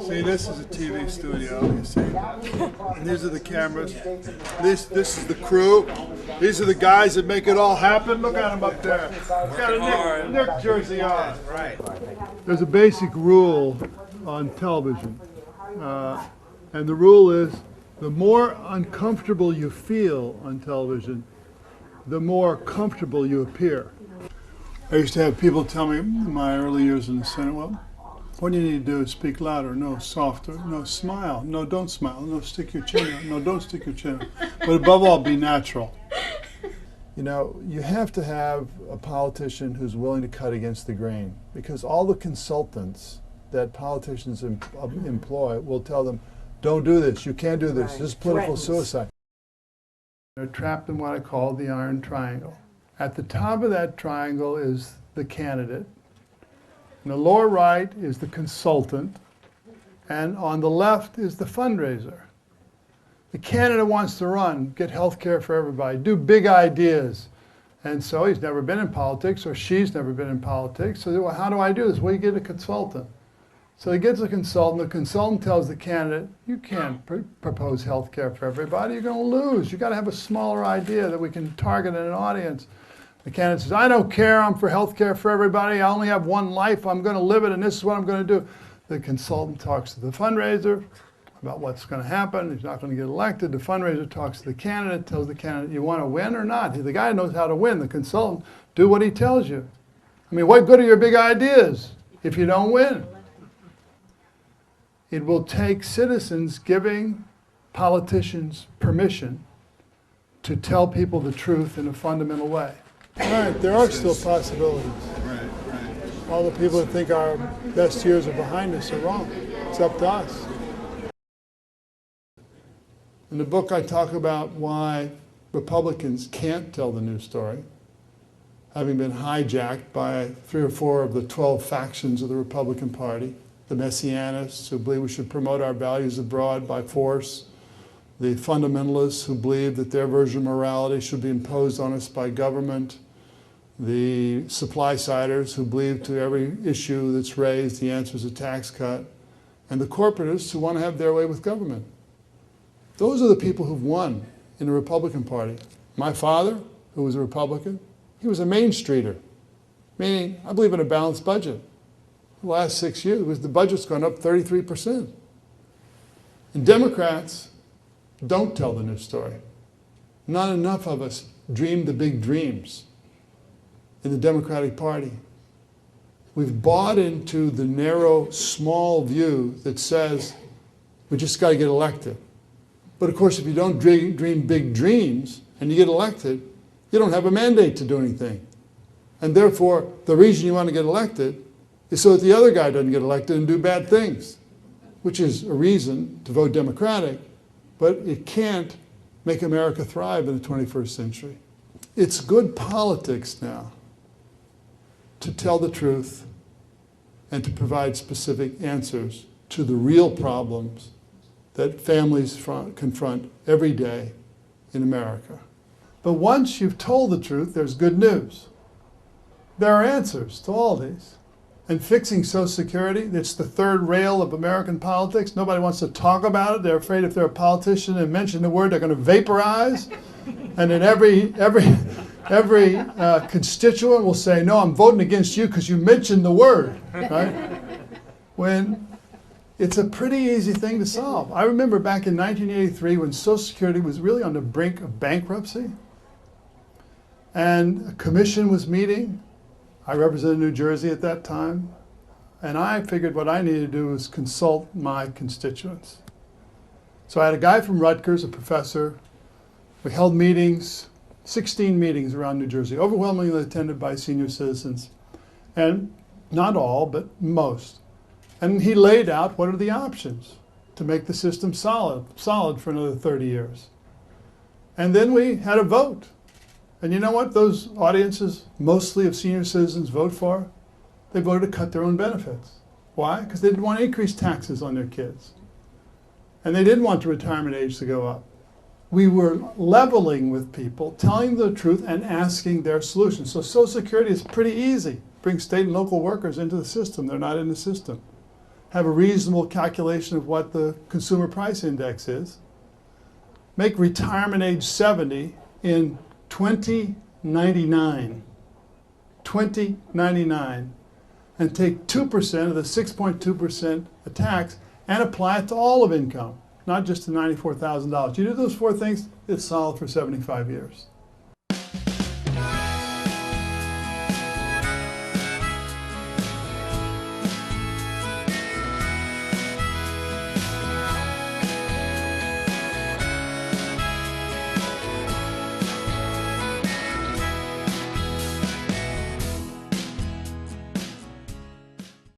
See, this is a TV studio, you see. And these are the cameras. This is the crew. These are the guys that make it all happen. Look at them up there. Got a Nick jersey on. Right. There's a basic rule on television. And the rule is, the more uncomfortable you feel on television, the more comfortable you appear. I used to have people tell me in my early years in the Senate, well, what you need to do is speak louder, no, softer, no, smile, no, don't smile, no, stick your chin out, no, don't stick your chin out. But above all, be natural. You know, you have to have a politician who's willing to cut against the grain, because all the consultants that politicians employ will tell them, don't do this, you can't do this, this is political suicide. They're trapped in what I call the iron triangle. At the top of that triangle is the candidate. In the lower right is the consultant, and on the left is the fundraiser. The candidate wants to run, get health care for everybody, do big ideas. And so he's never been in politics, or she's never been in politics. So well, how do I do this? Well, you get a consultant. So he gets a consultant. The consultant tells the candidate, you can't propose health care for everybody. You're going to lose. You've got to have a smaller idea that we can target an audience. The candidate says, I don't care. I'm for health care for everybody. I only have one life. I'm going to live it, and this is what I'm going to do. The consultant talks to the fundraiser about what's going to happen. He's not going to get elected. The fundraiser talks to the candidate, tells the candidate, you want to win or not? The guy knows how to win. The consultant, do what he tells you. I mean, what good are your big ideas if you don't win? It will take citizens giving politicians permission to tell people the truth in a fundamental way. All right, there are still possibilities. Right. All the people that think our best years are behind us are wrong. It's up to us. In the book, I talk about why Republicans can't tell the news story, having been hijacked by 3 or 4 of the 12 factions of the Republican Party. The Messianists, who believe we should promote our values abroad by force. The fundamentalists, who believe that their version of morality should be imposed on us by government. The supply-siders, who believe to every issue that's raised, the answer is a tax cut. And the corporatists, who want to have their way with government. Those are the people who've won in the Republican Party. My father, who was a Republican, he was a Main Streeter, meaning I believe in a balanced budget. The last 6 years, the budget's gone up 33%. And Democrats don't tell the news story. Not enough of us dream the big dreams in the Democratic Party. We've bought into the narrow, small view that says we just got to get elected. But of course, if you don't dream big dreams and you get elected, you don't have a mandate to do anything. And therefore, the reason you want to get elected is so that the other guy doesn't get elected and do bad things, which is a reason to vote Democratic, but it can't make America thrive in the 21st century. It's good politics now to tell the truth and to provide specific answers to the real problems that families confront every day in America. But once you've told the truth, there's good news. There are answers to all these. And fixing Social Security, it's the third rail of American politics. Nobody wants to talk about it. They're afraid if they're a politician and mention the word, they're going to vaporize. And then every constituent will say, no, I'm voting against you because you mentioned the word, right? When it's a pretty easy thing to solve. I remember back in 1983 when Social Security was really on the brink of bankruptcy. And a commission was meeting. I represented New Jersey at that time, and I figured what I needed to do was consult my constituents. So I had a guy from Rutgers, a professor. We held meetings, 16 meetings around New Jersey, overwhelmingly attended by senior citizens, and not all, but most. And he laid out what are the options to make the system solid for another 30 years. And then we had a vote. And you know what those audiences, mostly of senior citizens, vote for? They voted to cut their own benefits. Why? Because they didn't want to increase taxes on their kids. And they didn't want the retirement age to go up. We were leveling with people, telling the truth and asking their solutions. So Social Security is pretty easy. Bring state and local workers into the system. They're not in the system. have a reasonable calculation of what the consumer price index is, make retirement age 70 in 2099, 2099, and take 2% of the 6.2% tax and apply it to all of income, not just to $94,000. You do those four things, it's solid for 75 years.